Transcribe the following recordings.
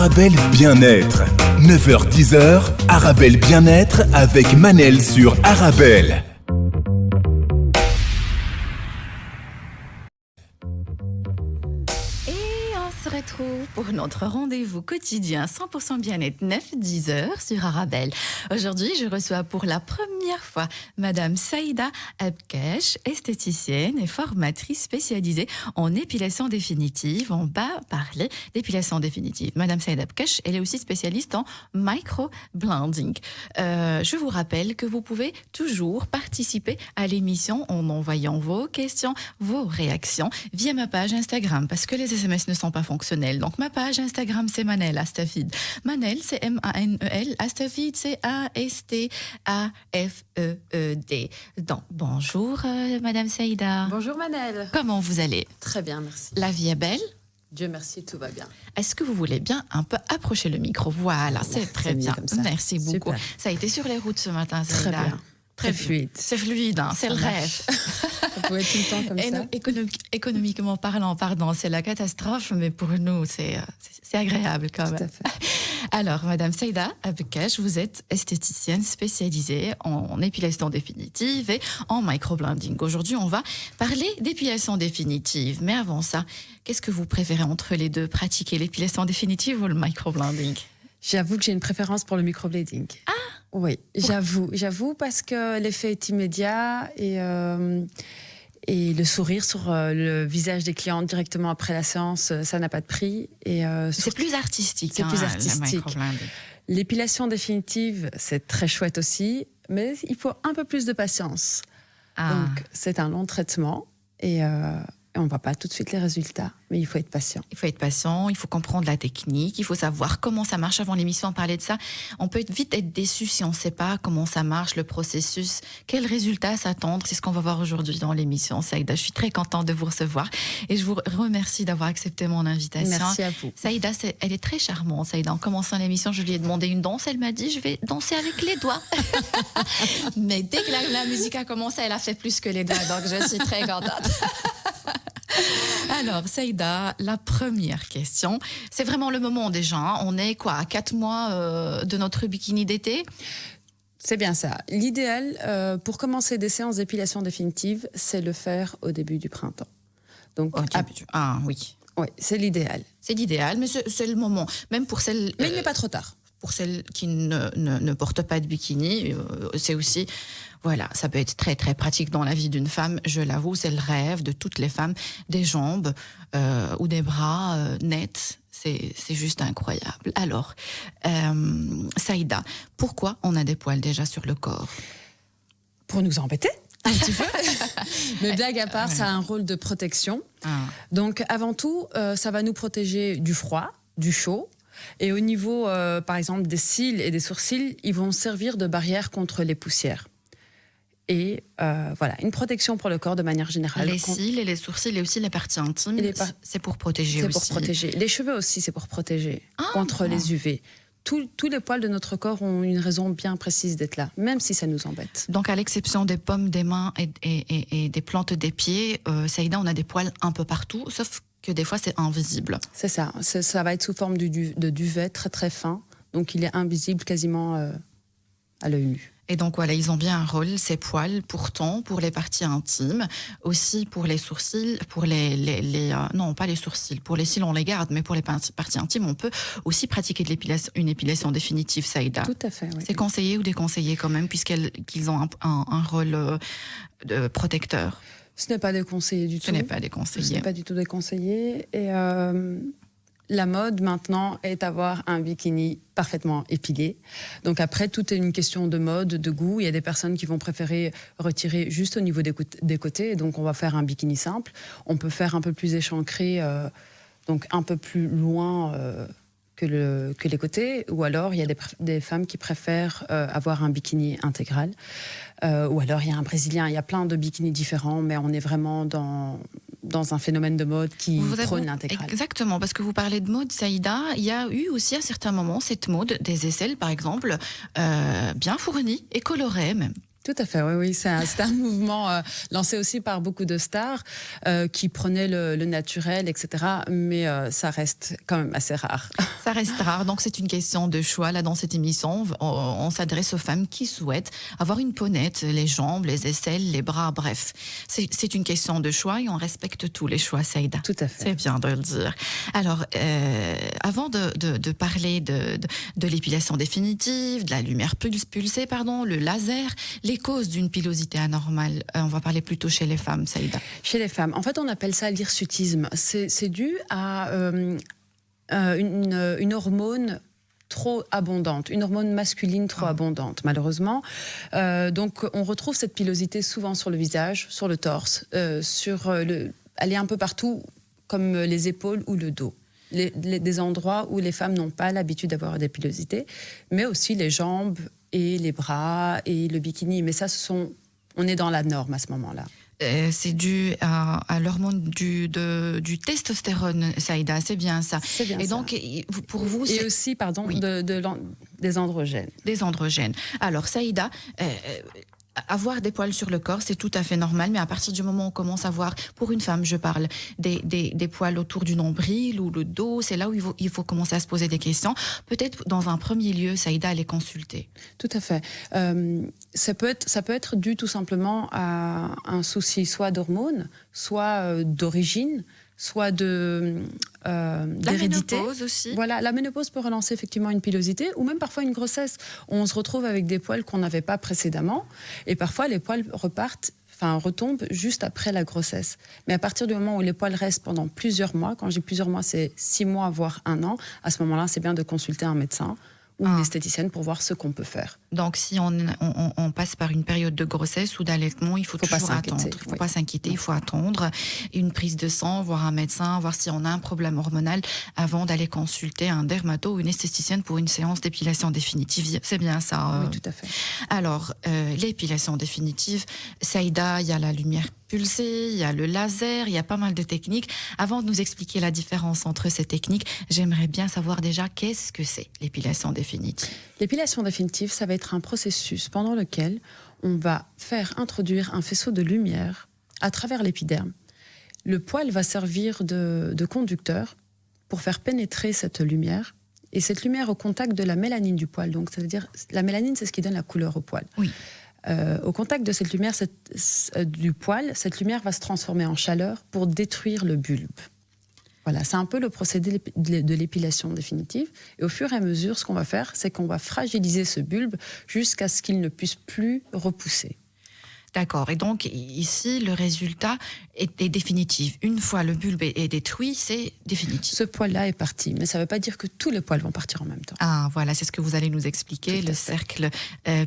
Arabelle Bien-être. 9h-10h, Arabelle Bien-être avec Manel sur Arabelle. On se retrouve pour notre rendez-vous quotidien 100% bien-être 9-10h sur Arabelle. Aujourd'hui, je reçois pour la première fois Madame Saïda Abkesh, esthéticienne et formatrice spécialisée en épilation définitive. On va parler d'épilation définitive. Madame Saïda Abkesh, elle est aussi spécialiste en micro-blending. Je vous rappelle que vous pouvez toujours participer à l'émission en envoyant vos questions, vos réactions via ma page Instagram parce que les SMS ne sont pas fonctionnels. Donc, ma page Instagram, c'est Manel Astafid. Manel, c'est M-A-N-E-L. Astafid, c'est A-S-T-A-F-E-E-D. Donc, bonjour, Madame Saïda. Bonjour, Manel. Comment vous allez? Très bien, merci. La vie est belle? Dieu merci, tout va bien. Est-ce que vous voulez bien un peu approcher le micro? Voilà, c'est très bien. Merci beaucoup. Super. Ça a été sur les routes ce matin, Saïda. Très bien. Très fluide. C'est fluide, hein, c'est le rêve. Ça pouvait être tout le temps comme ça. Économiquement parlant, pardon, c'est la catastrophe, mais pour nous, c'est agréable quand même. Tout à fait. Alors, Madame Saïda Abkesh, vous êtes esthéticienne spécialisée en épilation définitive et en microblending. Aujourd'hui, on va parler d'épilation définitive. Mais avant ça, qu'est-ce que vous préférez entre les deux? Pratiquer l'épilation définitive ou le microblending? J'avoue que j'ai une préférence pour le microblading. Ah! Oui, j'avoue parce que l'effet est immédiat et le sourire sur le visage des clientes directement après la séance, ça n'a pas de prix. C'est plus artistique. C'est plus artistique. L'épilation définitive, c'est très chouette aussi, mais il faut un peu plus de patience. Ah. Donc, c'est un long traitement et on ne voit pas tout de suite les résultats, mais il faut être patient. Il faut être patient, il faut comprendre la technique, il faut savoir comment ça marche. Avant l'émission, on parlait de ça. On peut vite être déçu si on ne sait pas comment ça marche, le processus, quels résultats s'attendre. C'est ce qu'on va voir aujourd'hui dans l'émission, Saïda. Je suis très contente de vous recevoir et je vous remercie d'avoir accepté mon invitation. Merci à vous. Saïda, elle est très charmante, Saïda. En commençant l'émission, je lui ai demandé une danse. Elle m'a dit, je vais danser avec les doigts. Mais dès que la musique a commencé, elle a fait plus que les doigts. Donc, je suis très contente. Alors, Saïda, la première question, c'est vraiment le moment déjà. Hein. On est quoi, à 4 mois de notre bikini d'été? C'est bien ça. L'idéal, pour commencer des séances d'épilation définitive, c'est le faire au début du printemps. Donc, Ah oui. Oui, c'est l'idéal. C'est l'idéal, mais c'est le moment. Même pour celles... Mais il n'est pas trop tard. Pour celles qui ne portent pas de bikini, c'est aussi... Voilà, ça peut être très, très pratique dans la vie d'une femme. Je l'avoue, c'est le rêve de toutes les femmes. Des jambes ou des bras nets, c'est juste incroyable. Alors, Saïda, pourquoi on a des poils déjà sur le corps? Pour nous embêter un petit peu. Mais blague à part, ça a un rôle de protection. Ah. Donc, avant tout, ça va nous protéger du froid, du chaud. Et au niveau, par exemple, des cils et des sourcils, ils vont servir de barrière contre les poussières. Et voilà, une protection pour le corps de manière générale. Les cils et les sourcils et aussi les parties intimes, c'est pour protéger aussi. C'est pour protéger. Les cheveux aussi, c'est pour protéger contre les UV. Tous les poils de notre corps ont une raison bien précise d'être là, même si ça nous embête. Donc, à l'exception des pommes, des mains et des plantes des pieds, Saïda, on a des poils un peu partout, sauf que des fois, c'est invisible. C'est ça. Ça va être sous forme de duvet très, très fin. Donc, il est invisible quasiment à l'œil nu. Et donc, voilà, ils ont bien un rôle, ces poils, pourtant, pour les parties intimes, aussi pour les sourcils, pour non, pas les sourcils, pour les cils, on les garde, mais pour les parties intimes, on peut aussi pratiquer une épilation définitive, Saïda. Tout à fait, oui. C'est conseillé ou déconseillé quand même, puisqu'ils ont un rôle de protecteur? Ce n'est pas déconseillé du tout. Ce n'est pas déconseillé. Ce n'est pas du tout déconseillé. Et la mode maintenant est d'avoir un bikini parfaitement épilé. Donc après, tout est une question de mode, de goût. Il y a des personnes qui vont préférer retirer juste au niveau des côtés. Et donc on va faire un bikini simple. On peut faire un peu plus échancré, donc un peu plus loin que les côtés. Ou alors il y a des femmes qui préfèrent avoir un bikini intégral. Ou alors il y a un brésilien. Il y a plein de bikinis différents, mais on est vraiment dans un phénomène de mode qui prône l'intégral. Exactement, parce que vous parlez de mode, Saïda, il y a eu aussi à certains moments cette mode des aisselles, par exemple, bien fournies et colorées même. Tout à fait, oui. C'est un mouvement lancé aussi par beaucoup de stars qui prenaient le naturel, etc. Mais ça reste quand même assez rare. Ça reste rare, donc c'est une question de choix. Là, dans cette émission, on s'adresse aux femmes qui souhaitent avoir une peau nette, les jambes, les aisselles, les bras, bref. C'est une question de choix et on respecte tous les choix, Saïda. Tout à fait. C'est bien de le dire. Alors, avant de parler de l'épilation définitive, de la lumière pulsée, le laser, les causes d'une pilosité anormale, on va parler plutôt chez les femmes, Saïda. Chez les femmes, en fait, on appelle ça l'hirsutisme. C'est dû à une hormone trop abondante, une hormone masculine trop abondante, malheureusement. Donc, on retrouve cette pilosité souvent sur le visage, sur le torse, elle est un peu partout, comme les épaules ou le dos. Des endroits où les femmes n'ont pas l'habitude d'avoir des pilosités, mais aussi les jambes et les bras et le bikini. Mais ça, on est dans la norme à ce moment-là. C'est dû à l'hormone du testostérone, Saïda, c'est bien ça. C'est bien et ça. donc, pour vous, et aussi, oui. des androgènes. Des androgènes. Alors, Saïda, avoir des poils sur le corps, c'est tout à fait normal, mais à partir du moment où on commence à voir, pour une femme, je parle, des poils autour du nombril ou le dos, c'est là où il faut commencer à se poser des questions. Peut-être, dans un premier lieu, Saïda, aller consulter. Tout à fait. Ça peut être dû tout simplement à un souci soit d'hormones, soit d'origine, soit d'hérédité. La ménopause aussi. Voilà, la ménopause peut relancer effectivement une pilosité ou même parfois une grossesse. On se retrouve avec des poils qu'on n'avait pas précédemment et parfois les poils retombent juste après la grossesse. Mais à partir du moment où les poils restent pendant plusieurs mois, quand je dis plusieurs mois, c'est 6 mois voire 1 an, à ce moment-là, c'est bien de consulter un médecin ou une esthéticienne pour voir ce qu'on peut faire. Donc, si on passe par une période de grossesse ou d'allaitement, il faut toujours attendre. Il ne faut pas s'inquiéter, il faut attendre une prise de sang, voir un médecin, voir si on a un problème hormonal avant d'aller consulter un dermato ou une esthéticienne pour une séance d'épilation définitive. C'est bien ça. Oui, tout à fait. Alors, l'épilation définitive, Saïda, il y a la lumière pulsée, il y a le laser, il y a pas mal de techniques. Avant de nous expliquer la différence entre ces techniques, j'aimerais bien savoir déjà qu'est-ce que c'est l'épilation définitive. L'épilation définitive, ça va être un processus pendant lequel on va faire introduire un faisceau de lumière à travers l'épiderme. Le poil va servir de conducteur pour faire pénétrer cette lumière. Et cette lumière au contact de la mélanine du poil. Donc, c'est-à-dire, la mélanine, c'est ce qui donne la couleur au poil. Oui. Au contact de cette lumière du poil, cette lumière va se transformer en chaleur pour détruire le bulbe. Voilà, c'est un peu le procédé de l'épilation définitive. Et au fur et à mesure, ce qu'on va faire, c'est qu'on va fragiliser ce bulbe jusqu'à ce qu'il ne puisse plus repousser. D'accord. Et donc, ici, le résultat est définitif. Une fois le bulbe est détruit, c'est définitif. Ce poil-là est parti, mais ça ne veut pas dire que tous les poils vont partir en même temps. Ah, voilà, c'est ce que vous allez nous expliquer, le cercle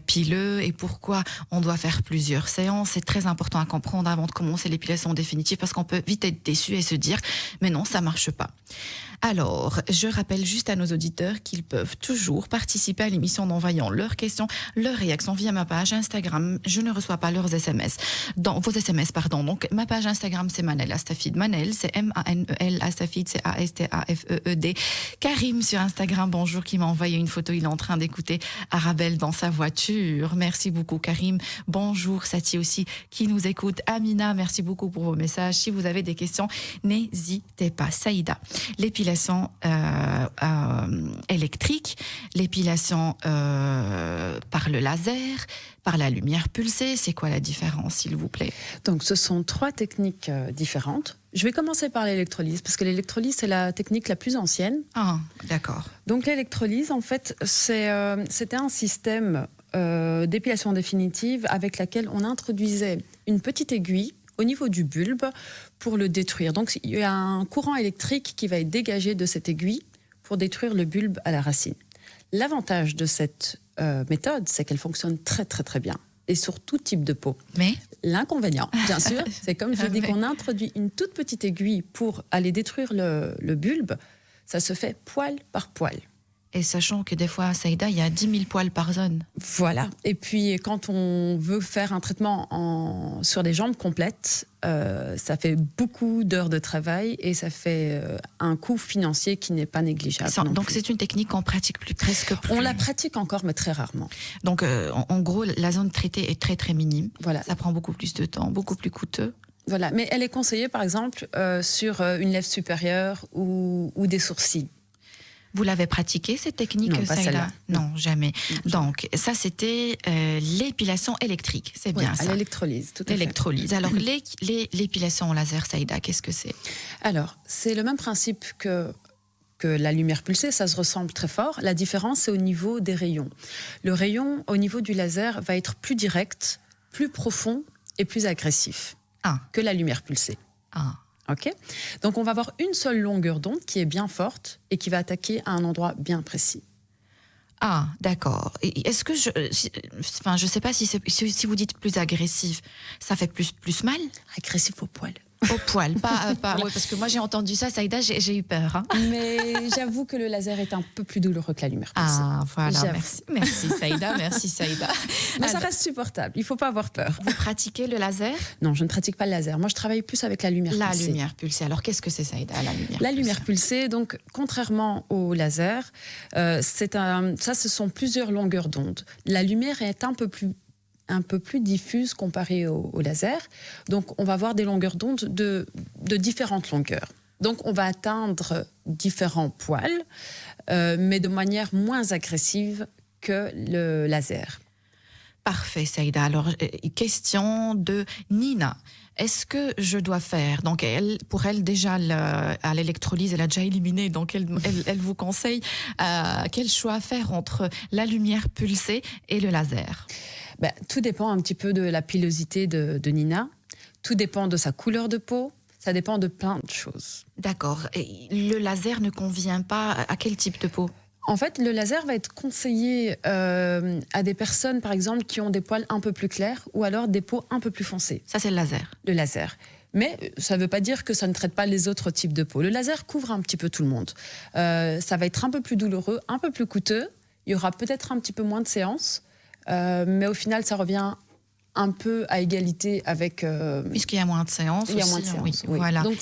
pileux et pourquoi on doit faire plusieurs séances. C'est très important à comprendre avant de commencer l'épilation définitive parce qu'on peut vite être déçu et se dire « mais non, ça ne marche pas ». Alors, je rappelle juste à nos auditeurs qu'ils peuvent toujours participer à l'émission en envoyant leurs questions, leurs réactions via ma page Instagram. Je ne reçois pas leurs SMS. Vos SMS, pardon. Donc, ma page Instagram, c'est Manel Astafid. Manel, c'est M-A-N-E-L, Astafid, c'est A-S-T-A-F-E-E-D. Karim sur Instagram, bonjour, qui m'a envoyé une photo. Il est en train d'écouter Arabelle dans sa voiture. Merci beaucoup, Karim. Bonjour, Sati aussi, qui nous écoute. Amina, merci beaucoup pour vos messages. Si vous avez des questions, n'hésitez pas. Saïda, l'épilation électrique, l'épilation par le laser, par la lumière pulsée, c'est quoi la différence, s'il vous plaît? Donc, ce sont 3 techniques différentes. Je vais commencer par l'électrolyse, parce que l'électrolyse, c'est la technique la plus ancienne. Ah, d'accord. Donc, l'électrolyse, en fait, c'était un système d'épilation définitive avec laquelle on introduisait une petite aiguille au niveau du bulbe pour le détruire. Donc, il y a un courant électrique qui va être dégagé de cette aiguille pour détruire le bulbe à la racine. L'avantage de cette méthode, c'est qu'elle fonctionne très, très, très bien et sur tout type de peau. Mais l'inconvénient, bien sûr, c'est comme je dis qu'on introduit une toute petite aiguille pour aller détruire le bulbe, ça se fait poil par poil. Et sachant que des fois, à Saïda, il y a 10 000 poils par zone. Voilà. Et puis, quand on veut faire un traitement sur des jambes complètes, ça fait beaucoup d'heures de travail et ça fait un coût financier qui n'est pas négligeable. Donc, c'est une technique qu'on pratique presque plus. On la pratique encore, mais très rarement. Donc, en gros, la zone traitée est très, très minime. Voilà. Ça prend beaucoup plus de temps, beaucoup plus coûteux. Voilà. Mais elle est conseillée, par exemple, sur une lèvre supérieure ou des sourcils. Vous l'avez pratiqué, cette technique, Non, pas Saïda? celle-là. Non, jamais. Donc, ça, c'était l'épilation électrique, c'est bien à ça? l'électrolyse, tout à fait. L'électrolyse. Alors, l'épilation au laser, Saïda, qu'est-ce que c'est? Alors, c'est le même principe que la lumière pulsée, ça se ressemble très fort. La différence, c'est au niveau des rayons. Le rayon, au niveau du laser, va être plus direct, plus profond et plus agressif que la lumière pulsée. Ok. Donc, on va avoir une seule longueur d'onde qui est bien forte et qui va attaquer à un endroit bien précis. Ah, d'accord. Et est-ce que je sais pas si vous dites plus agressif, ça fait plus mal? Agressif au poil. Au poil, pas ouais, parce que moi j'ai entendu ça, Saïda, j'ai eu peur. Hein. Mais j'avoue que le laser est un peu plus douloureux que la lumière pulsée. Ah, voilà, J'avoue. merci Saïda, merci Saïda. Mais ça reste supportable, il ne faut pas avoir peur. Vous pratiquez le laser? Non, je ne pratique pas le laser. Moi, je travaille plus avec la lumière pulsée. La lumière pulsée. Alors, qu'est-ce que c'est, Saïda, la lumière pulsée? La lumière pulsée, donc, contrairement au laser, ce sont plusieurs longueurs d'onde. La lumière est un peu plus diffuse comparée au laser. Donc, on va avoir des longueurs d'onde de différentes longueurs. Donc, on va atteindre différents poils, mais de manière moins agressive que le laser. Parfait, Saïda. Alors, question de Nina. Est-ce que je dois faire, donc pour elle déjà à l'électrolyse, elle a déjà éliminé, donc elle vous conseille quel choix faire entre la lumière pulsée et le laser? Tout dépend un petit peu de la pilosité de Nina, tout dépend de sa couleur de peau, ça dépend de plein de choses. D'accord. Et le laser ne convient pas à quel type de peau? En fait, le laser va être conseillé à des personnes, par exemple, qui ont des poils un peu plus clairs ou alors des peaux un peu plus foncées. Ça, c'est le laser. Le laser. Mais ça ne veut pas dire que ça ne traite pas les autres types de peau. Le laser couvre un petit peu tout le monde. Ça va être un peu plus douloureux, un peu plus coûteux. Il y aura peut-être un petit peu moins de séances. Mais au final, ça revient un peu à égalité avec... Puisqu'il y a moins de séances. Il y a moins de séances, oui. Voilà. Donc,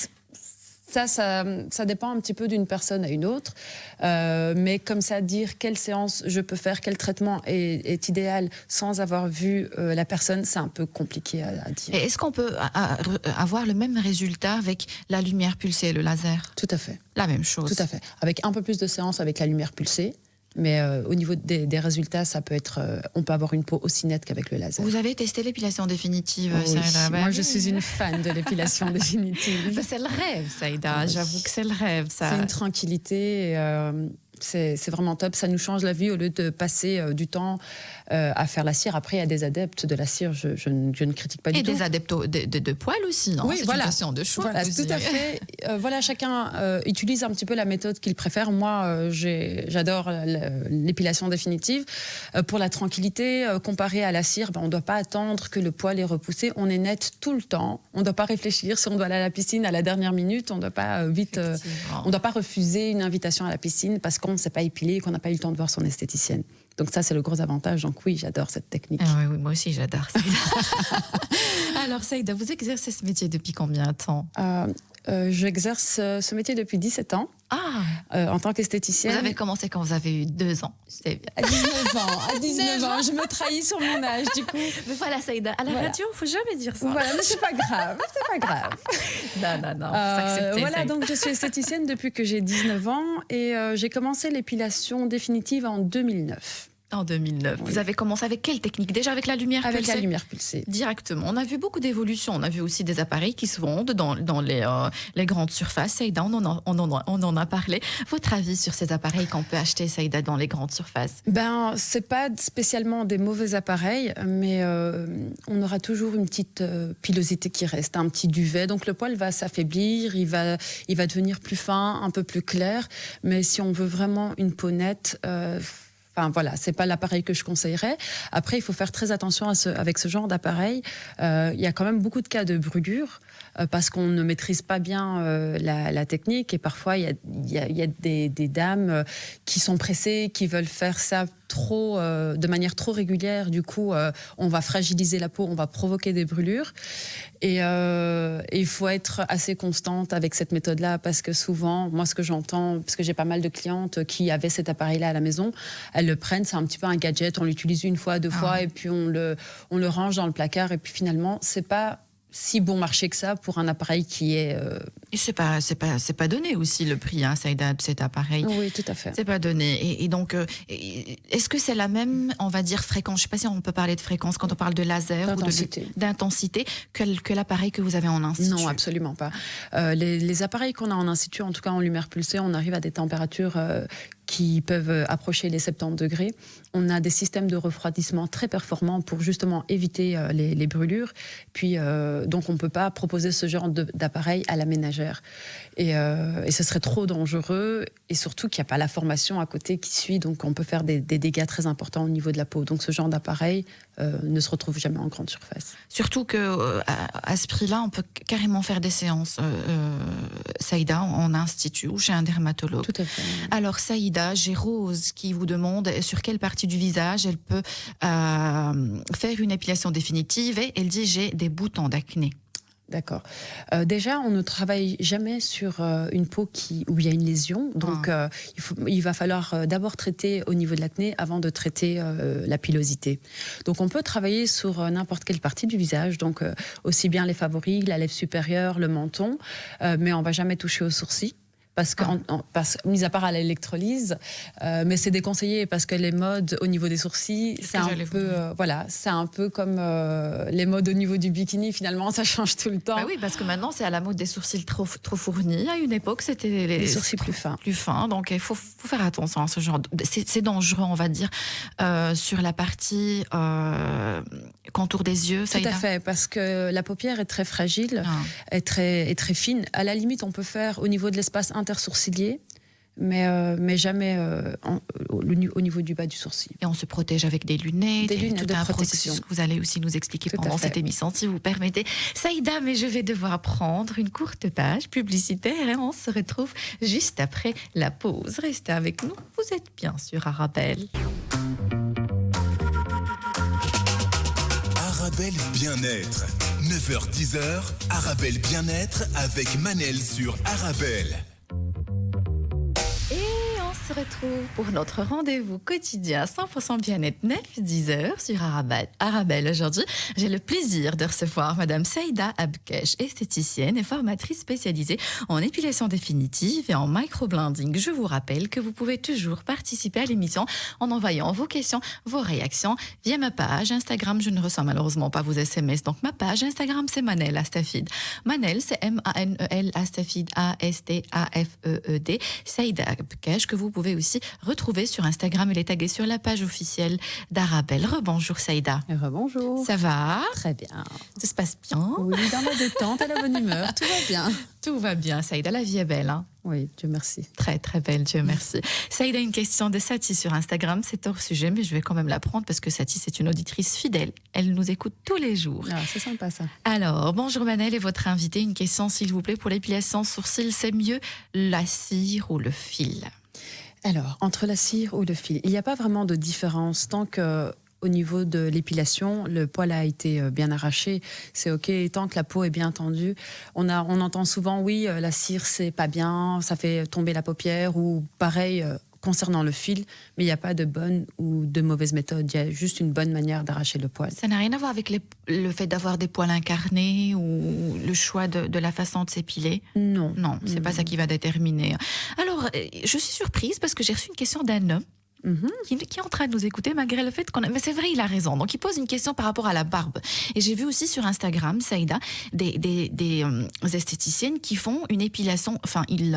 ça dépend un petit peu d'une personne à une autre. Mais comme ça, dire quelle séance je peux faire, quel traitement est idéal sans avoir vu la personne, c'est un peu compliqué à dire. Et est-ce qu'on peut avoir le même résultat avec la lumière pulsée et le laser? Tout à fait. La même chose. Tout à fait. Avec un peu plus de séances avec la lumière pulsée. Mais au niveau des résultats, ça peut être, on peut avoir une peau aussi nette qu'avec le laser. Vous avez testé l'épilation définitive, oui. Saïda? Moi, je suis une fan de l'épilation définitive. C'est le rêve, Saïda. Oui. J'avoue que c'est le rêve, ça. C'est une tranquillité. C'est vraiment top. Ça nous change la vie au lieu de passer du temps à faire la cire. Après, il y a des adeptes de la cire, je ne critique pas du tout. Et des adeptes de poils aussi, non? Oui, c'est voilà. une question de choix. Voilà, aussi. tout à fait. Voilà, chacun utilise un petit peu la méthode qu'il préfère. Moi, j'adore l'épilation définitive. Pour la tranquillité, comparée à la cire, on ne doit pas attendre que le poil est repoussé. On est net tout le temps. On ne doit pas réfléchir. Si on doit aller à la piscine à la dernière minute, on ne doit pas on ne doit pas refuser une invitation à la piscine parce qu'on ne s'est pas épilé et qu'on n'a pas eu le temps de voir son esthéticienne. Donc ça, c'est le gros avantage. Donc oui, j'adore cette technique. Oui, moi aussi, j'adore ça. Alors, Saïda, vous exercez ce métier depuis combien de temps? J'exerce ce métier depuis 17 ans. En tant qu'esthéticienne. Vous avez commencé quand vous avez eu 2 ans. C'est bien. À 19 ans. À 19 ans. Je me trahis sur mon âge, du coup. Mais voilà, Saïda, à la radio, il ne faut jamais dire ça. Voilà, mais c'est pas grave. C'est pas grave. Non. Voilà, Saïda. Donc je suis esthéticienne depuis que j'ai 19 ans et j'ai commencé l'épilation définitive en 2009. En 2009. Oui. Vous avez commencé avec quelle technique? Déjà avec la lumière pulsée? Avec la lumière pulsée. Directement. On a vu beaucoup d'évolutions. On a vu aussi des appareils qui se vendent dans les grandes surfaces. Saïda, on en a parlé. Votre avis sur ces appareils qu'on peut acheter, Saïda, dans les grandes surfaces? C'est pas spécialement des mauvais appareils, mais on aura toujours une petite pilosité qui reste, un petit duvet. Donc le poil va s'affaiblir, il va devenir plus fin, un peu plus clair. Mais si on veut vraiment une peau nette... Enfin voilà, c'est pas l'appareil que je conseillerais. Après, il faut faire très attention avec ce genre d'appareil. Il y a quand même beaucoup de cas de brûlures parce qu'on ne maîtrise pas bien la technique et parfois il y a des dames qui sont pressées, qui veulent faire ça de manière trop régulière. Du coup, on va fragiliser la peau, on va provoquer des brûlures. Et il faut être assez constante avec cette méthode-là parce que souvent, moi, ce que j'entends, parce que j'ai pas mal de clientes qui avaient cet appareil-là à la maison, elles le prennent, c'est un petit peu un gadget, on l'utilise une fois, 2 fois, et puis on le range dans le placard. Et puis finalement, c'est pas si bon marché que ça pour un appareil qui est Et c'est pas donné aussi le prix, hein, Saïda, de cet appareil. Oui, tout à fait. C'est pas donné. Et donc, est-ce que c'est la même, on va dire, fréquence? Je sais pas si on peut parler de fréquence quand on parle de laser ou d'intensité que l'appareil que vous avez en institut. Non, absolument pas. Les appareils qu'on a en institut, en tout cas en lumière pulsée, on arrive à des températures qui peuvent approcher les 70 degrés. On a des systèmes de refroidissement très performants pour justement éviter les brûlures. Puis, donc, on ne peut pas proposer ce genre d'appareil à la ménagère. Et ce serait trop dangereux. Et surtout qu'il n'y a pas la formation à côté qui suit. Donc, on peut faire des dégâts très importants au niveau de la peau. Donc, ce genre d'appareil ne se retrouve jamais en grande surface. Surtout qu'à ce prix-là, on peut carrément faire des séances, Saïda, en institut ou chez un dermatologue. Tout à fait. Alors, Saïda, j'ai Rose qui vous demande sur quelle partie du visage elle peut faire une épilation définitive, et elle dit: j'ai des boutons d'acné. D'accord. Déjà, on ne travaille jamais sur une peau où il y a une lésion. Donc, il va falloir d'abord traiter au niveau de l'acné avant de traiter la pilosité. Donc, on peut travailler sur n'importe quelle partie du visage. Donc, aussi bien les favoris, la lèvre supérieure, le menton. Mais on ne va jamais toucher aux sourcils. Parce que, mis à part à l'électrolyse, mais c'est déconseillé parce que les modes au niveau des sourcils, c'est un peu comme les modes au niveau du bikini. Finalement, ça change tout le temps. Bah oui, parce que maintenant, c'est à la mode des sourcils trop fournis. À une époque, c'était les sourcils plus fins. Plus fins. Donc, il faut faire attention à ce genre. C'est dangereux, on va dire, sur la partie contour des yeux. Tout à fait, parce que la paupière est très fragile, est très fine. À la limite, on peut faire au niveau de l'espace intersourcilier, mais jamais au niveau du bas du sourcil. Et on se protège avec des lunettes. Des lunettes tout de un protection. processus que vous allez aussi nous expliquer Tout pendant cette émission, si vous permettez. Saïda, mais je vais devoir prendre une courte page publicitaire et on se retrouve juste après la pause. Restez avec nous, vous êtes bien sur Arabelle. Arabelle Bien-être. 9h-10h, Arabelle Bien-être avec Manel sur Arabelle. Se retrouve pour notre rendez-vous quotidien 100% bien-être 9-10h sur Arabelle. Aujourd'hui, j'ai le plaisir de recevoir Madame Saïda Abkesh, esthéticienne et formatrice spécialisée en épilation définitive et en microblending. Je vous rappelle que vous pouvez toujours participer à l'émission en envoyant vos questions, vos réactions via ma page Instagram. Je ne reçois malheureusement pas vos SMS, donc ma page Instagram, c'est Manel Astafid. Manel, c'est M-A-N-E-L, Astafid, A-S-T-A-F-E-E-D. Saïda Abkesh, que vous pouvez aussi retrouver sur Instagram. Elle est taguée sur la page officielle d'Arabelle. Rebonjour Saïda. Rebonjour. Ça va? Très bien. Ça se passe bien? Oui, dans la détente, à la bonne humeur, tout va bien. Tout va bien, Saïda. La vie est belle, hein? Oui, Dieu merci. Très, très belle, Dieu merci. Saïda, une question de Sati sur Instagram. C'est hors sujet, mais je vais quand même la prendre parce que Sati, c'est une auditrice fidèle. Elle nous écoute tous les jours. Ah, c'est sympa ça. Alors, bonjour Manel et votre invité. Une question, s'il vous plaît, pour l'épilation sourcils. C'est mieux la cire ou le fil? Alors, entre la cire ou le fil, il n'y a pas vraiment de différence tant que au niveau de l'épilation, le poil a été bien arraché, c'est ok. Tant que la peau est bien tendue, on entend souvent oui, la cire c'est pas bien, ça fait tomber la paupière, ou pareil concernant le fil, mais il n'y a pas de bonne ou de mauvaise méthode. Il y a juste une bonne manière d'arracher le poil. Ça n'a rien à voir avec le fait d'avoir des poils incarnés ou le choix de la façon de s'épiler? Non. Non, c'est pas ça qui va déterminer. Alors, je suis surprise parce que j'ai reçu une question d'un homme qui est en train de nous écouter malgré le fait qu'on a... Mais c'est vrai, il a raison. Donc, il pose une question par rapport à la barbe. Et j'ai vu aussi sur Instagram, Saïda, des esthéticiennes qui font une épilation... Enfin, ils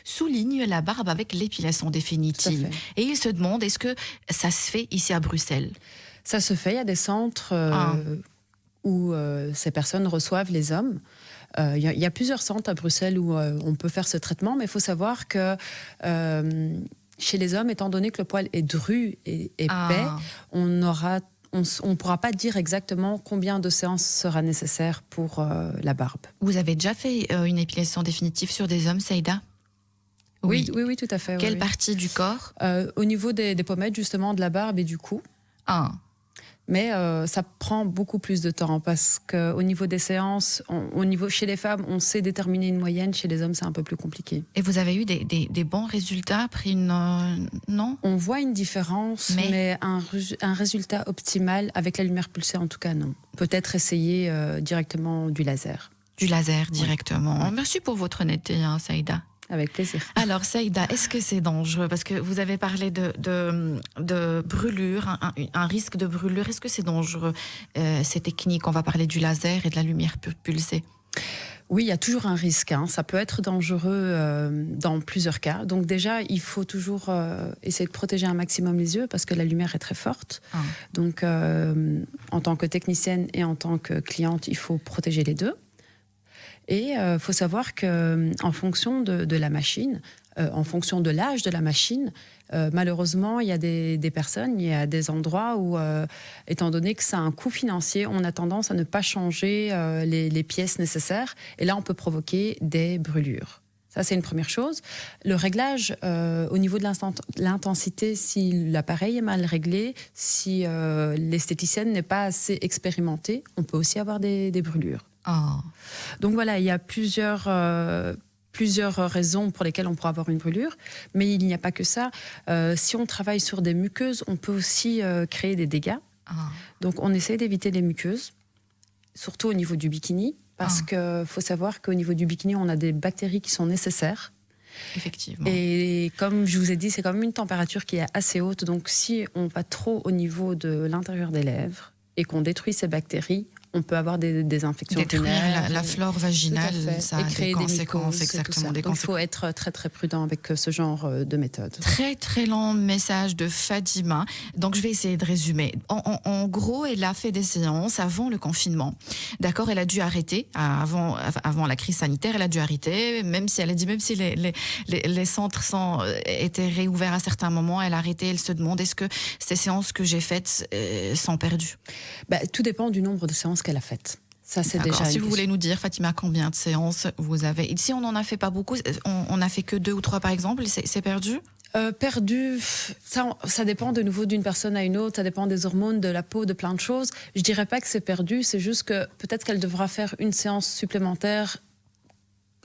soulignent la barbe avec l'épilation définitive. Et ils se demandent, est-ce que ça se fait ici à Bruxelles? Ça se fait. Il y a des centres où ces personnes reçoivent les hommes. Il y a plusieurs centres à Bruxelles où on peut faire ce traitement, mais il faut savoir que... chez les hommes, étant donné que le poil est dru et épais, on ne pourra pas dire exactement combien de séances sera nécessaire pour la barbe. Vous avez déjà fait une épilation définitive sur des hommes, Saïda? Oui, tout à fait. Quelle partie du corps? Au niveau des pommettes, justement, de la barbe et du cou. Mais ça prend beaucoup plus de temps parce qu'au niveau des séances, chez les femmes, on sait déterminer une moyenne. Chez les hommes, c'est un peu plus compliqué. Et vous avez eu des bons résultats après non? On voit une différence, mais un résultat optimal avec la lumière pulsée, en tout cas, non. Peut-être essayer directement du laser. Du laser directement. Merci pour votre honnêteté, hein, Saïda. Avec plaisir. Alors, Saïda, est-ce que c'est dangereux? Parce que vous avez parlé de brûlure, un risque de brûlure. Est-ce que c'est dangereux, ces techniques? On va parler du laser et de la lumière pulsée. Oui, il y a toujours un risque. Ça peut être dangereux dans plusieurs cas. Donc déjà, il faut toujours essayer de protéger un maximum les yeux parce que la lumière est très forte. Donc, en tant que technicienne et en tant que cliente, il faut protéger les deux. Et il faut savoir qu'en fonction de la machine, en fonction de l'âge de la machine, malheureusement, il y a des personnes, il y a des endroits où, étant donné que ça a un coût financier, on a tendance à ne pas changer les pièces nécessaires. Et là, on peut provoquer des brûlures. Ça, c'est une première chose. Le réglage, au niveau de l'intensité, si l'appareil est mal réglé, si l'esthéticienne n'est pas assez expérimentée, on peut aussi avoir des brûlures. Donc voilà, il y a plusieurs raisons pour lesquelles on pourrait avoir une brûlure, mais il n'y a pas que ça. Si on travaille sur des muqueuses, on peut aussi créer des dégâts. Donc on essaie d'éviter les muqueuses, surtout au niveau du bikini, parce qu'il faut savoir qu'au niveau du bikini, on a des bactéries qui sont nécessaires. Effectivement. Et comme je vous ai dit, c'est quand même une température qui est assez haute, donc si on va trop au niveau de l'intérieur des lèvres et qu'on détruit ces bactéries, on peut avoir des infections urinaires. La flore vaginale, ça a des conséquences, exactement. Donc il faut être très très prudent avec ce genre de méthode. Très très long message de Fatima. Donc je vais essayer de résumer. En gros, elle a fait des séances avant le confinement. D'accord, elle a dû arrêter avant la crise sanitaire. Elle a dû arrêter, même si les centres étaient réouverts à certains moments. Elle a arrêté. Elle se demande est-ce que ces séances que j'ai faites sont perdues? Tout dépend du nombre de séances qu'elle a faites. Ça, c'est déjà. Si vous voulez nous dire, Fatima, combien de séances vous avez? Ici, on n'en a fait pas beaucoup. On a fait que 2 ou 3, par exemple. C'est perdu? Perdu, ça dépend de nouveau d'une personne à une autre. Ça dépend des hormones, de la peau, de plein de choses. Je dirais pas que c'est perdu. C'est juste que peut-être qu'elle devra faire une séance supplémentaire.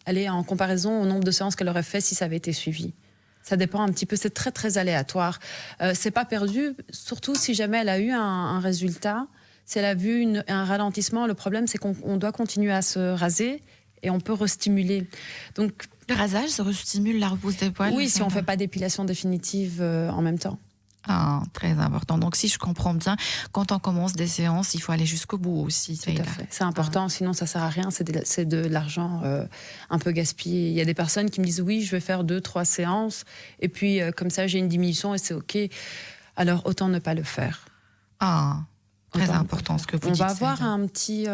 En comparaison au nombre de séances qu'elle aurait fait si ça avait été suivi. Ça dépend un petit peu. C'est très très aléatoire. C'est pas perdu, surtout si jamais elle a eu un résultat. Si elle a vu un ralentissement, le problème, c'est qu'on doit continuer à se raser et on peut restimuler. Donc, le rasage, ça restimule la repousse des poils? Oui, si on ne fait pas d'épilation définitive en même temps. Très important. Donc, si je comprends bien, quand on commence des séances, il faut aller jusqu'au bout aussi. Tout à fait. C'est important, sinon ça ne sert à rien. C'est de l'argent un peu gaspillé. Il y a des personnes qui me disent, oui, je vais faire 2-3 séances, et puis comme ça, j'ai une diminution et c'est OK. Alors, autant ne pas le faire. Très important ce que vous dites. On va avoir un petit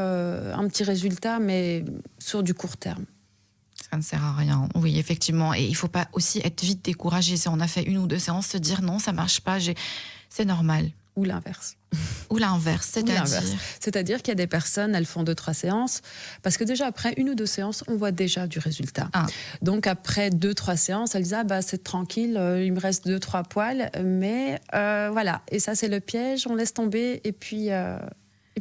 résultat, mais sur du court terme. Ça ne sert à rien. Oui, effectivement. Et il ne faut pas aussi être vite découragé. Si on a fait 1 ou 2 séances, se dire non, ça ne marche pas, c'est normal. Ou l'inverse. Ou l'inverse, c'est-à-dire C'est-à-dire qu'il y a des personnes, elles font 2-3 séances, parce que déjà après 1 ou 2 séances, on voit déjà du résultat. Donc après 2-3 séances, elles disent c'est tranquille, il me reste 2-3 poils, mais voilà. Et ça c'est le piège, on laisse tomber et puis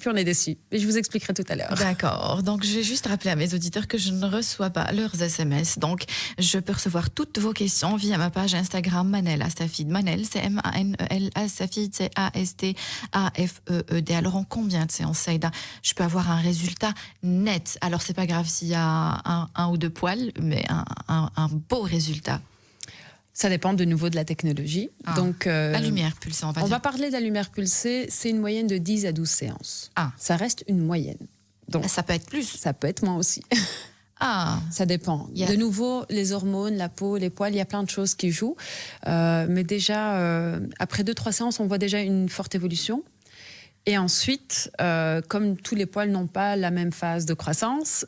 on est déçus. Et je vous expliquerai tout à l'heure. D'accord. Donc, je vais juste rappeler à mes auditeurs que je ne reçois pas leurs SMS. Donc, je peux recevoir toutes vos questions via ma page Instagram Manel Astafid. Manel, c'est M-A-N-E-L, Astafid, c'est A-S-T-A-F-E-E-D. Alors, en combien de séances, Saïda, je peux avoir un résultat net? Alors, c'est pas grave s'il y a un ou 2 poils, mais un beau résultat. Ça dépend de nouveau de la technologie. Donc, la lumière pulsée, on va parler de la lumière pulsée. C'est une moyenne de 10 à 12 séances. Ça reste une moyenne. Donc, ça peut être plus. Ça peut être moins aussi. Ça dépend. De nouveau, les hormones, la peau, les poils, il y a plein de choses qui jouent. Mais déjà, après 2-3 séances, on voit déjà une forte évolution. Et ensuite, comme tous les poils n'ont pas la même phase de croissance,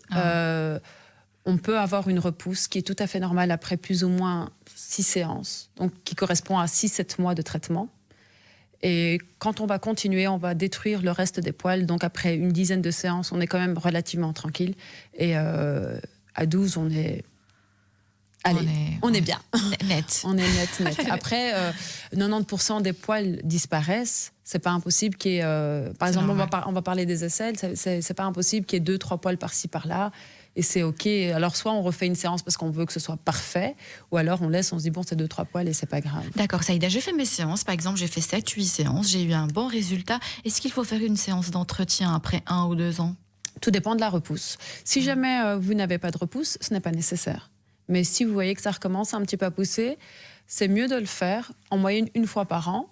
on peut avoir une repousse qui est tout à fait normale après plus ou moins 6 séances, donc qui correspond à 6-7 mois de traitement. Et quand on va continuer, on va détruire le reste des poils. Donc après une dizaine de séances, on est quand même relativement tranquille. Et à 12, on est... on est bien. Net. On est net. Après, 90% des poils disparaissent. C'est pas impossible qu'il y ait... par exemple, on va parler des aisselles. C'est pas impossible qu'il y ait 2-3 poils par-ci, par-là. Et c'est OK. Alors, soit on refait une séance parce qu'on veut que ce soit parfait, ou alors on laisse, on se dit, bon, c'est 2-3 poils et c'est pas grave. D'accord, Saïda, j'ai fait mes séances. Par exemple, j'ai fait 7-8 séances. J'ai eu un bon résultat. Est-ce qu'il faut faire une séance d'entretien après 1 ou 2 ans? Tout dépend de la repousse. Si jamais vous n'avez pas de repousse, ce n'est pas nécessaire. Mais si vous voyez que ça recommence un petit peu à pousser, c'est mieux de le faire en moyenne une fois par an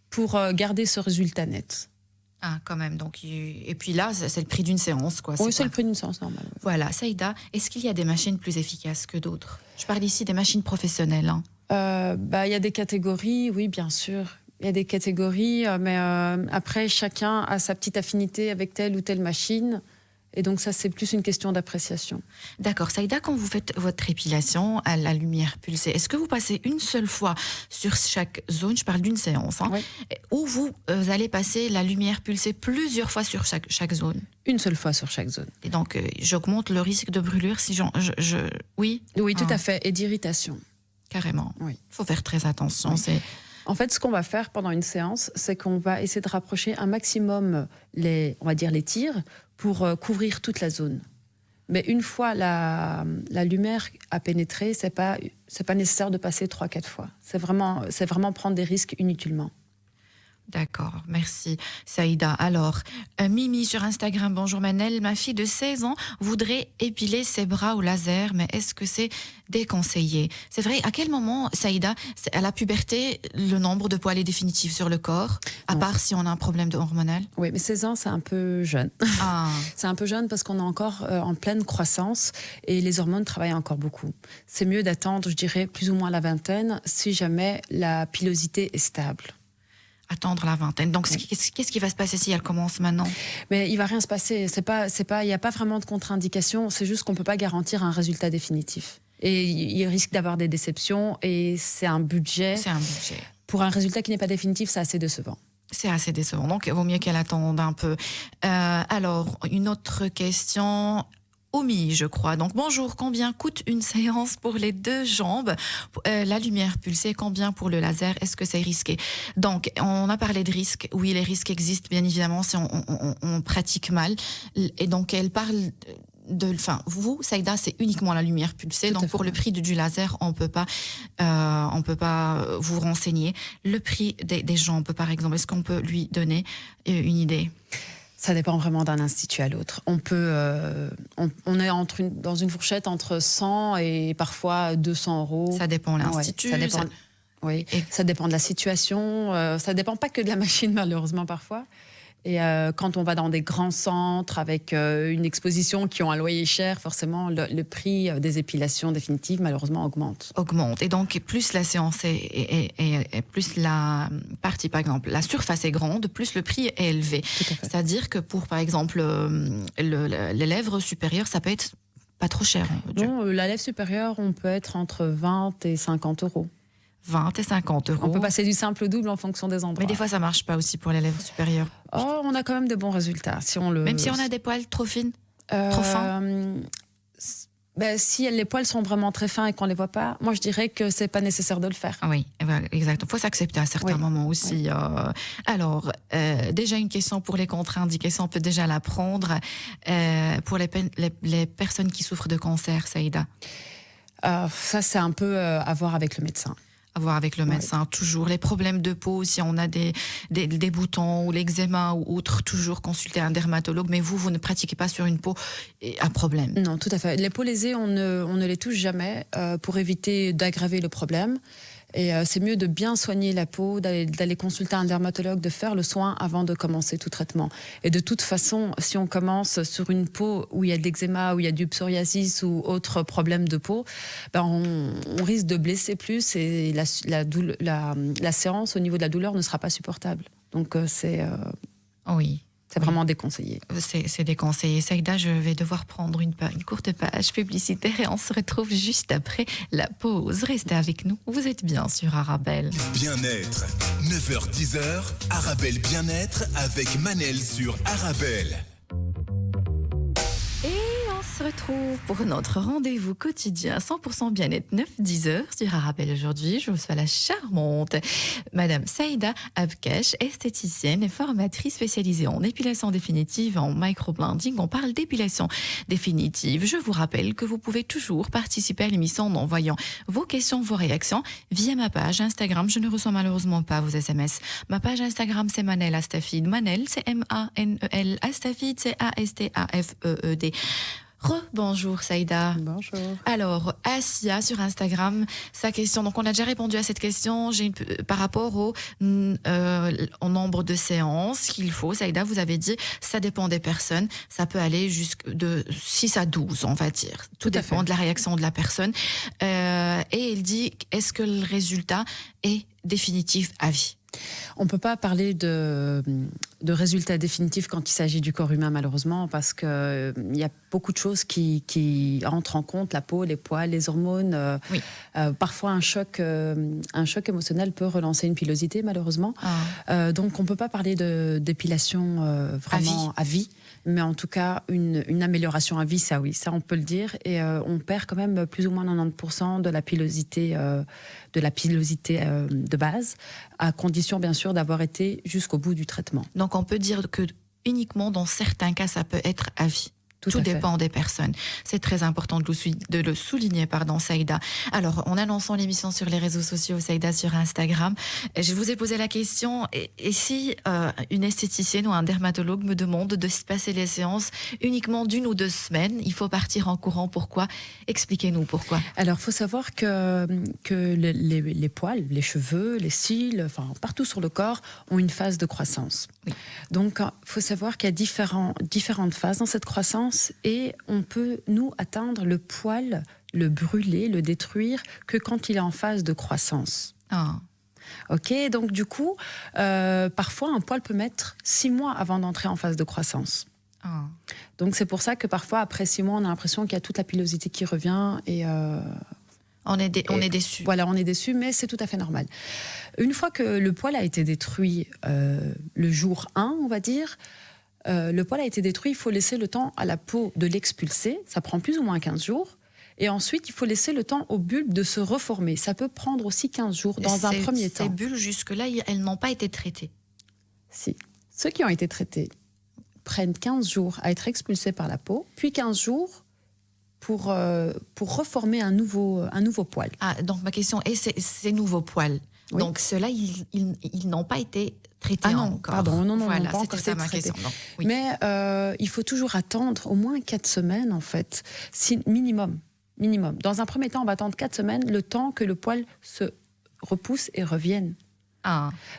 pour garder ce résultat net. Ah, quand même. Donc, et puis là, c'est le prix d'une séance, quoi. Oui, c'est le prix d'une séance normale. Oui. Voilà. Saïda, est-ce qu'il y a des machines plus efficaces que d'autres? Je parle ici des machines professionnelles. Hein. Y a des catégories, oui, bien sûr. Il y a des catégories, mais après, chacun a sa petite affinité avec telle ou telle machine. Et donc ça, c'est plus une question d'appréciation. D'accord. Saïda, quand vous faites votre épilation à la lumière pulsée, est-ce que vous passez une seule fois sur chaque zone? Je parle d'une séance. Hein, oui. Ou vous allez passer la lumière pulsée plusieurs fois sur chaque zone? Une seule fois sur chaque zone. Et donc, j'augmente le risque de brûlure si Oui? Oui, tout à fait. Et d'irritation. Carrément. Oui. Il faut faire très attention. Oui. En fait, ce qu'on va faire pendant une séance, c'est qu'on va essayer de rapprocher un maximum les tirs pour couvrir toute la zone. Mais une fois la lumière a pénétré, c'est pas nécessaire de passer 3-4 fois. C'est vraiment prendre des risques inutilement. D'accord, merci Saïda. Alors, Mimi sur Instagram, bonjour Manel, ma fille de 16 ans voudrait épiler ses bras au laser, mais est-ce que c'est déconseillé? C'est vrai, à quel moment, Saïda, à la puberté, le nombre de poils est définitif sur le corps, à part si on a un problème hormonal? Oui, mais 16 ans, c'est un peu jeune. Ah. C'est un peu jeune parce qu'on est encore en pleine croissance et les hormones travaillent encore beaucoup. C'est mieux d'attendre, je dirais, plus ou moins la vingtaine, si jamais la pilosité est stable. Attendre la vingtaine. Donc, qu'est-ce qui va se passer si elle commence maintenant? Mais il va rien se passer. Il n'y a pas vraiment de contre-indication. C'est juste qu'on peut pas garantir un résultat définitif. Et il risque d'avoir des déceptions. Et c'est un budget. C'est un budget. Pour un résultat qui n'est pas définitif, c'est assez décevant. C'est assez décevant. Donc, il vaut mieux qu'elle attende un peu. Alors, une autre question. Omi, je crois. Donc, bonjour, combien coûte une séance pour les deux jambes? La lumière pulsée, combien pour le laser? Est-ce que c'est risqué? Donc, on a parlé de risques. Oui, les risques existent, bien évidemment, si on pratique mal. Et donc, elle parle de... Enfin, vous, Saïda, c'est uniquement la lumière pulsée. Donc, pour le prix du laser, on peut pas vous renseigner. Le prix des jambes, par exemple, est-ce qu'on peut lui donner une idée? Ça dépend vraiment d'un institut à l'autre. On est dans une fourchette entre 100 et parfois 200 €. Ça dépend de l'institut. Ouais, ça dépend de la situation. Ça dépend pas que de la machine, malheureusement, parfois. Et quand on va dans des grands centres avec une exposition qui ont un loyer cher, forcément, le prix des épilations définitives, malheureusement, augmente. Et donc, plus la séance est plus la partie, par exemple, la surface est grande, plus le prix est élevé. C'est-à-dire que pour, par exemple, les lèvres supérieures, ça peut être pas trop cher. Non, la lèvre supérieure, on peut être entre 20 et 50 €. 20 et 50 €. On peut passer du simple au double en fonction des endroits. Mais des fois, ça marche pas aussi pour les lèvres supérieures. Oh, on a quand même de bons résultats. Même si on a des poils trop fines, trop fins. Si les poils sont vraiment très fins et qu'on les voit pas, moi je dirais que c'est pas nécessaire de le faire. Oui, exact. Il faut s'accepter à certains moments aussi. Oui. Alors, déjà une question pour les contre-indications, on peut déjà la prendre. Pour les personnes qui souffrent de cancer, Saïda. Ça, c'est un peu à voir avec le médecin. À voir avec le médecin, toujours. Les problèmes de peau, si on a des boutons ou l'eczéma ou autre, toujours consulter un dermatologue. Mais vous ne pratiquez pas sur une peau à problème. Non, tout à fait. Les peaux lésées, on ne les touche jamais pour éviter d'aggraver le problème. Et c'est mieux de bien soigner la peau, d'aller consulter un dermatologue, de faire le soin avant de commencer tout traitement. Et de toute façon, si on commence sur une peau où il y a de l'eczéma, où il y a du psoriasis ou autre problème de peau, on risque de blesser plus et la séance au niveau de la douleur ne sera pas supportable. Donc c'est vraiment déconseillé. C'est déconseillé. Saïda, je vais devoir prendre une courte page publicitaire et on se retrouve juste après la pause. Restez avec nous, vous êtes bien sur Arabelle. Bien-être, 9h-10h, Arabelle Bien-être avec Manel sur Arabelle. Et on se retrouve pour notre rendez-vous quotidien 100% bien-être 9-10 heures sur Arabelle. Aujourd'hui, je reçois la charmante Madame Saïda Abkesh, esthéticienne et formatrice spécialisée en épilation définitive, en microblending. On parle d'épilation définitive. Je vous rappelle que vous pouvez toujours participer à l'émission en envoyant vos questions, vos réactions via ma page Instagram. Je ne reçois malheureusement pas vos SMS. Ma page Instagram, c'est Manel Astafid. Manel, c'est M-A-N-E-L. Astafid, c'est A-S-T-A-F-E-E-D. Bonjour Saïda. Bonjour. Alors, Asia sur Instagram, sa question. Donc, on a déjà répondu à cette question. Par rapport au nombre de séances qu'il faut. Saïda, vous avez dit, ça dépend des personnes. Ça peut aller jusque de 6 à 12, on va dire. Tout dépend de la réaction de la personne. Et il dit, est-ce que le résultat est définitif à vie? On ne peut pas parler de résultats définitifs quand il s'agit du corps humain, malheureusement, parce qu'il y a beaucoup de choses qui entrent en compte, la peau, les poils, les hormones. Oui. Parfois, un choc émotionnel peut relancer une pilosité, malheureusement. Donc, on ne peut pas parler d'épilation vraiment à vie. Mais en tout cas, une amélioration à vie, ça oui, ça on peut le dire. Et on perd quand même plus ou moins 90% de la pilosité de base, à condition bien sûr d'avoir été jusqu'au bout du traitement. Donc on peut dire que uniquement dans certains cas, ça peut être à vie. Tout dépend des personnes. C'est très important de le souligner, Saïda. Alors, en annonçant l'émission sur les réseaux sociaux, Saïda sur Instagram, je vous ai posé la question, et si une esthéticienne ou un dermatologue me demande de se passer les séances uniquement d'1 ou 2 semaines, il faut partir en courant. Pourquoi? Expliquez-nous pourquoi. Alors, il faut savoir que les poils, les cheveux, les cils, enfin, partout sur le corps, ont une phase de croissance. Oui. Donc, il faut savoir qu'il y a différentes phases dans cette croissance. Et on peut, nous, atteindre le poil, le brûler, le détruire, que quand il est en phase de croissance. Ok, donc du coup, parfois un poil peut mettre 6 mois avant d'entrer en phase de croissance. Donc c'est pour ça que parfois, après 6 mois, on a l'impression qu'il y a toute la pilosité qui revient et... On est déçu. Voilà, on est déçu, mais c'est tout à fait normal. Une fois que le poil a été détruit le jour 1, on va dire... le poil a été détruit, il faut laisser le temps à la peau de l'expulser, ça prend plus ou moins 15 jours, et ensuite il faut laisser le temps aux bulbes de se reformer, ça peut prendre aussi 15 jours dans un premier temps. Ces bulbes, jusque-là, elles n'ont pas été traitées? Si, ceux qui ont été traités prennent 15 jours à être expulsés par la peau, puis 15 jours pour reformer un nouveau poil. Donc ma question est, ces nouveaux poils, oui. Donc ceux-là, ils n'ont pas été traités encore. Pardon, non, voilà, pas c'était encore ça ma traité. question. Donc, oui. Mais il faut toujours attendre au moins 4 semaines, en fait, minimum. Dans un premier temps, on va attendre 4 semaines, le temps que le poil se repousse et revienne.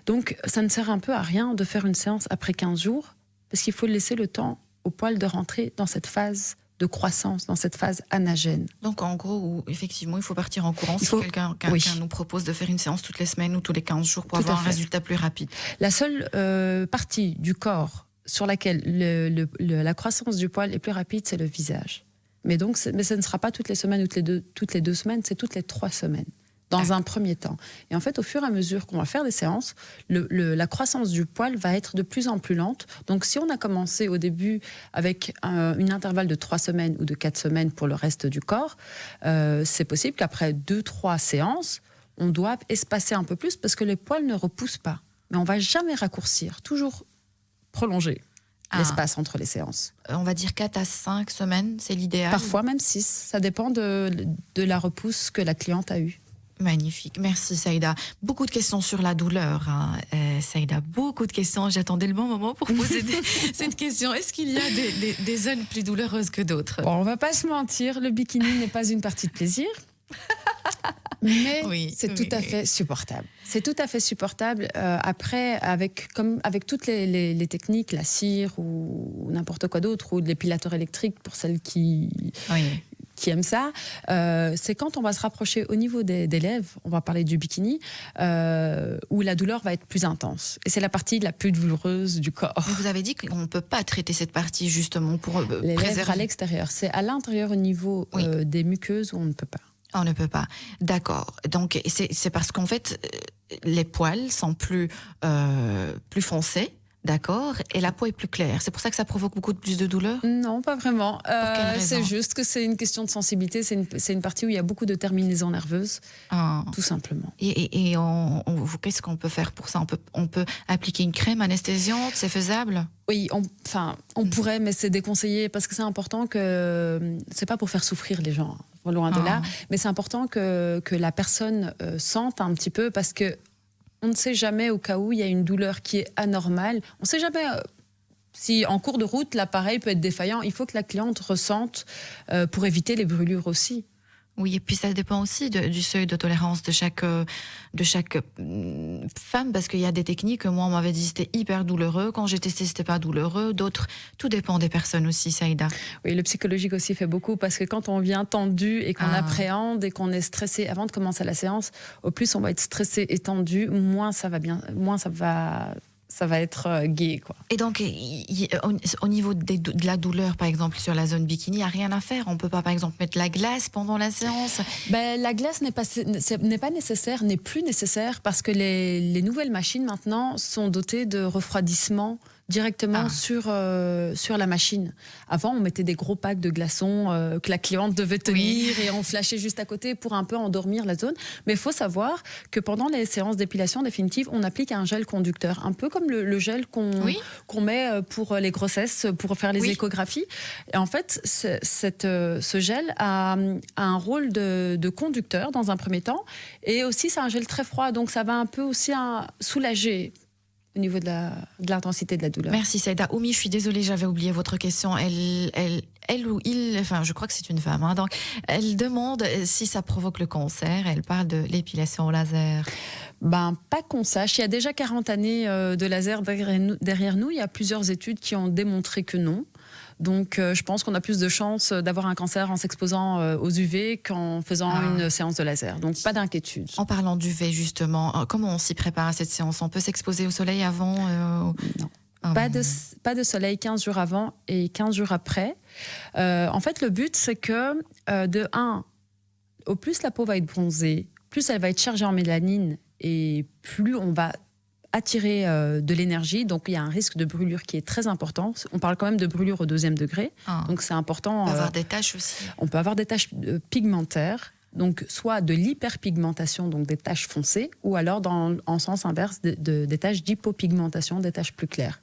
Donc, ça ne sert un peu à rien de faire une séance après 15 jours, parce qu'il faut laisser le temps au poil de rentrer dans cette phase de croissance, dans cette phase anagène. Donc, en gros, effectivement, il faut partir en courant si quelqu'un nous propose de faire une séance toutes les semaines ou tous les 15 jours pour avoir un résultat plus rapide. La seule partie du corps sur laquelle la croissance du poil est plus rapide, c'est le visage. Mais ce ne sera pas toutes les semaines ou toutes les 2 semaines, c'est toutes les 3 semaines. Dans un premier temps. Et en fait, au fur et à mesure qu'on va faire des séances, la croissance du poil va être de plus en plus lente. Donc, si on a commencé au début avec une intervalle de 3 semaines ou de 4 semaines pour le reste du corps, c'est possible qu'après 2-3 séances, on doit espacer un peu plus parce que les poils ne repoussent pas. Mais on ne va jamais raccourcir, toujours prolonger l'espace entre les séances. On va dire 4 à 5 semaines, c'est l'idéal. Parfois même 6. Ça dépend de la repousse que la cliente a eue. Magnifique. Merci Saïda. Beaucoup de questions sur la douleur. Saïda, beaucoup de questions. J'attendais le bon moment pour poser cette question. Est-ce qu'il y a des zones plus douloureuses que d'autres? Bon, on ne va pas se mentir, le bikini n'est pas une partie de plaisir. Mais c'est tout à fait supportable. C'est tout à fait supportable. Après, avec toutes les techniques, la cire ou n'importe quoi d'autre, ou de l'épilateur électrique pour celles qui aiment ça, c'est quand on va se rapprocher au niveau des lèvres, on va parler du bikini, où la douleur va être plus intense. Et c'est la partie la plus douloureuse du corps. Mais vous avez dit qu'on ne peut pas traiter cette partie justement pour les lèvres à l'extérieur. C'est à l'intérieur au niveau des muqueuses où on ne peut pas. On ne peut pas. D'accord. Donc, c'est parce qu'en fait, les poils sont plus foncés D'accord. Et la peau est plus claire. C'est pour ça que ça provoque beaucoup plus de douleur? Non, pas vraiment. quelle raison? C'est juste que c'est une question de sensibilité. C'est une partie où il y a beaucoup de terminaisons nerveuses, Ah. tout simplement. Et qu'est-ce qu'on peut faire pour ça? On peut appliquer une crème anesthésiante, c'est faisable? Oui, on pourrait, mais c'est déconseillé parce que c'est important que c'est pas pour faire souffrir les gens, loin de là, mais c'est important que la personne sente un petit peu parce que on ne sait jamais au cas où il y a une douleur qui est anormale. On ne sait jamais si en cours de route l'appareil peut être défaillant. Il faut que la cliente ressente pour éviter les brûlures aussi. Oui, et puis ça dépend aussi du seuil de tolérance de chaque femme, parce qu'il y a des techniques, moi on m'avait dit c'était hyper douloureux, quand j'ai testé c'était pas douloureux, d'autres, tout dépend des personnes aussi, Saïda. Oui, le psychologique aussi fait beaucoup, parce que quand on vient tendu et qu'on appréhende et qu'on est stressé avant de commencer la séance, au plus on va être stressé et tendu, moins ça va bien, moins ça va être gai, quoi. Et donc, au niveau de la douleur, par exemple, sur la zone bikini, il n'y a rien à faire. On ne peut pas, par exemple, mettre la glace pendant la séance? La glace n'est pas nécessaire, n'est plus nécessaire, parce que les nouvelles machines, maintenant, sont dotées de refroidissement directement sur la machine. Avant, on mettait des gros packs de glaçons que la cliente devait tenir et on flashait juste à côté pour un peu endormir la zone. Mais il faut savoir que pendant les séances d'épilation définitive, on applique un gel conducteur, un peu comme le gel qu'on met pour les grossesses, pour faire les échographies. Et en fait, ce gel a un rôle de conducteur dans un premier temps, et aussi c'est un gel très froid, donc ça va un peu aussi soulager au niveau de l'intensité de la douleur. Merci Saïda. Oumi, je suis désolée, j'avais oublié votre question. Elle ou il, enfin je crois que c'est une femme, hein, donc elle demande si ça provoque le cancer. Elle parle de l'épilation au laser. Pas qu'on sache. Il y a déjà 40 années de laser derrière nous. Il y a plusieurs études qui ont démontré que non. Donc, je pense qu'on a plus de chances d'avoir un cancer en s'exposant aux UV qu'en faisant une séance de laser. Donc, pas d'inquiétude. En parlant d'UV, justement, comment on s'y prépare à cette séance? On peut s'exposer au soleil avant? Non. Pas de soleil 15 jours avant et 15 jours après. En fait, le but, c'est que, au plus la peau va être bronzée, plus elle va être chargée en mélanine et plus on va attirer de l'énergie, donc il y a un risque de brûlure qui est très important. On parle quand même de brûlure au 2e degré, donc c'est important. On peut avoir des taches aussi. On peut avoir des taches pigmentaires, donc soit de l'hyperpigmentation, donc des taches foncées, ou alors en sens inverse des taches d'hypopigmentation, des taches plus claires.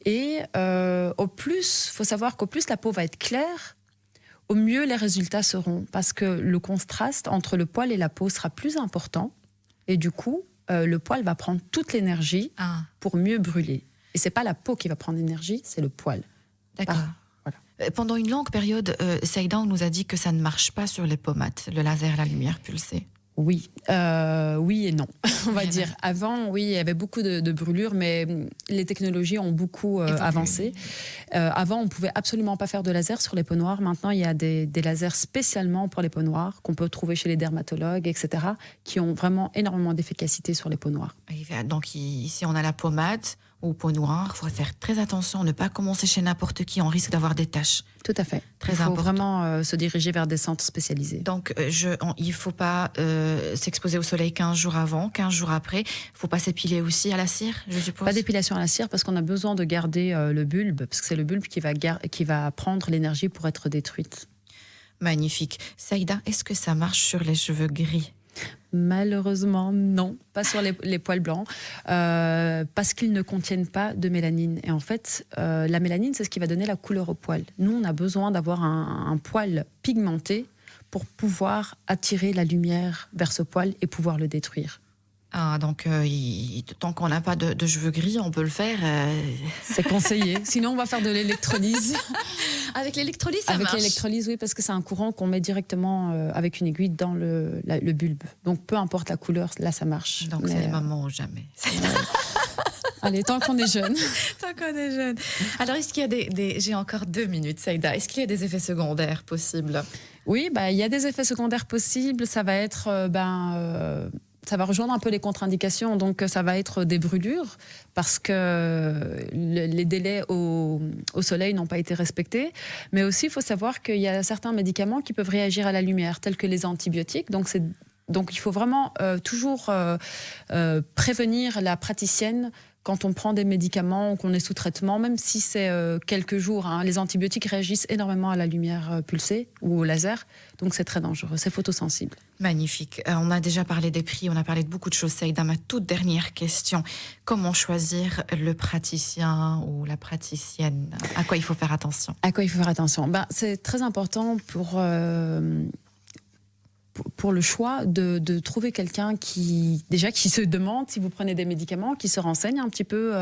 Et faut savoir qu'au plus la peau va être claire, au mieux les résultats seront, parce que le contraste entre le poil et la peau sera plus important, et du coup, le poil va prendre toute l'énergie pour mieux brûler. Et c'est pas la peau qui va prendre l'énergie, c'est le poil. D'accord. Voilà. Pendant une longue période, Saïda, on nous a dit que ça ne marche pas sur les pommades, le laser, la lumière pulsée. Oui, oui et non, on va dire. Avant, oui, il y avait beaucoup de brûlures, mais les technologies ont beaucoup avancé. Avant, on ne pouvait absolument pas faire de laser sur les peaux noires. Maintenant, il y a des lasers spécialement pour les peaux noires qu'on peut trouver chez les dermatologues, etc., qui ont vraiment énormément d'efficacité sur les peaux noires. Donc, ici, on a la pommade ou peau noire. Il faut faire très attention, ne pas commencer chez n'importe qui. On risque d'avoir des taches. Tout à fait. Il faut vraiment se diriger vers des centres spécialisés. Donc, il ne faut pas s'exposer au soleil 15 jours avant, 15 jours après. Il ne faut pas s'épiler aussi à la cire, je suppose? Pas d'épilation à la cire, parce qu'on a besoin de garder le bulbe, parce que c'est le bulbe qui va prendre l'énergie pour être détruite. Magnifique. Saïda, est-ce que ça marche sur les cheveux gris? Malheureusement, non, pas sur les poils blancs, parce qu'ils ne contiennent pas de mélanine. Et en fait, la mélanine, c'est ce qui va donner la couleur au poil. Nous, on a besoin d'avoir un poil pigmenté pour pouvoir attirer la lumière vers ce poil et pouvoir le détruire. Donc, tant qu'on n'a pas de cheveux gris, on peut le faire. C'est conseillé. Sinon, on va faire de l'électrolyse. Avec l'électrolyse, ça marche? Avec l'électrolyse, oui, parce que c'est un courant qu'on met directement avec une aiguille dans le bulbe. Donc, peu importe la couleur, là, ça marche. Donc, c'est le moment ou jamais. Allez, tant qu'on est jeune. Tant qu'on est jeune. Alors, est-ce qu'il y a j'ai encore 2 minutes, Saïda. Est-ce qu'il y a des effets secondaires possibles? Oui, il y a des effets secondaires possibles. Ça va être... ça va rejoindre un peu les contre-indications, donc ça va être des brûlures, parce que les délais au soleil n'ont pas été respectés. Mais aussi, il faut savoir qu'il y a certains médicaments qui peuvent réagir à la lumière, tels que les antibiotiques. Donc il faut vraiment toujours prévenir la praticienne quand on prend des médicaments ou qu'on est sous traitement, même si c'est quelques jours, hein, les antibiotiques réagissent énormément à la lumière pulsée ou au laser, donc c'est très dangereux, c'est photosensible. Magnifique. On a déjà parlé des prix, on a parlé de beaucoup de choses. Saïda, ma toute dernière question. Comment choisir le praticien ou la praticienne? À quoi il faut faire attention? À quoi il faut faire attention? C'est très important pour le choix de trouver quelqu'un qui se demande si vous prenez des médicaments, qui se renseigne un petit peu,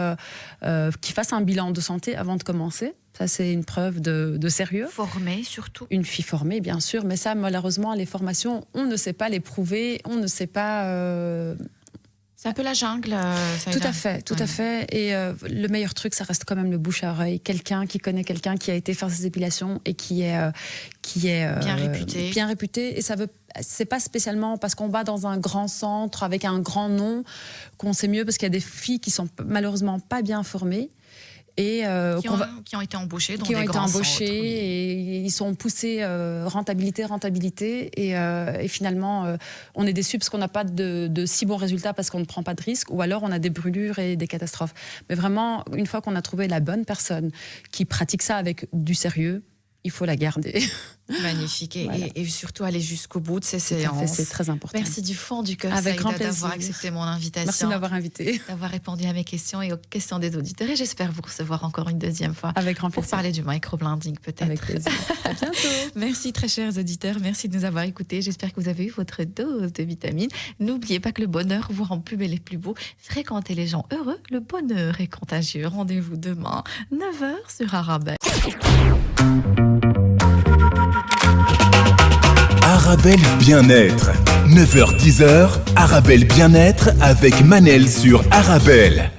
qui fasse un bilan de santé avant de commencer. Ça, c'est une preuve de sérieux. Formée, surtout. Une fille formée, bien sûr. Mais ça, malheureusement, les formations, on ne sait pas les prouver, on ne sait pas... C'est un peu la jungle. Tout à fait. Et le meilleur truc, ça reste quand même le bouche à oreille. Quelqu'un qui connaît quelqu'un qui a été faire ses épilations et qui est bien réputé. Et c'est pas spécialement parce qu'on va dans un grand centre avec un grand nom qu'on sait mieux, parce qu'il y a des filles qui sont malheureusement pas bien formées. Et qui ont été embauchés dans qui des ont été grands embauchés centres, oui. et ils sont poussés rentabilité et finalement on est déçus parce qu'on n'a pas de si bons résultats parce qu'on ne prend pas de risques, ou alors on a des brûlures et des catastrophes. Mais vraiment, une fois qu'on a trouvé la bonne personne qui pratique ça avec du sérieux, il faut la garder. Magnifique. Voilà. Et surtout aller jusqu'au bout de ces séances. C'est très important. Merci du fond du cœur, Avec grand Saïda, plaisir. d'avoir accepté mon invitation. Merci de m'avoir invité. D'avoir répondu à mes questions et aux questions des auditeurs. Et j'espère vous recevoir encore une deuxième fois. Avec grand pour plaisir. parler du microblending, peut-être. Avec plaisir. À bientôt. Merci, très chers auditeurs. Merci de nous avoir écoutés. J'espère que vous avez eu votre dose de vitamines. N'oubliez pas que le bonheur vous rend plus belle et plus beau. Fréquentez les gens heureux. Le bonheur est contagieux. Rendez-vous demain, 9h sur Arabelle. Arabelle Bien-être. 9h-10h, Arabelle Bien-être avec Manel sur Arabelle.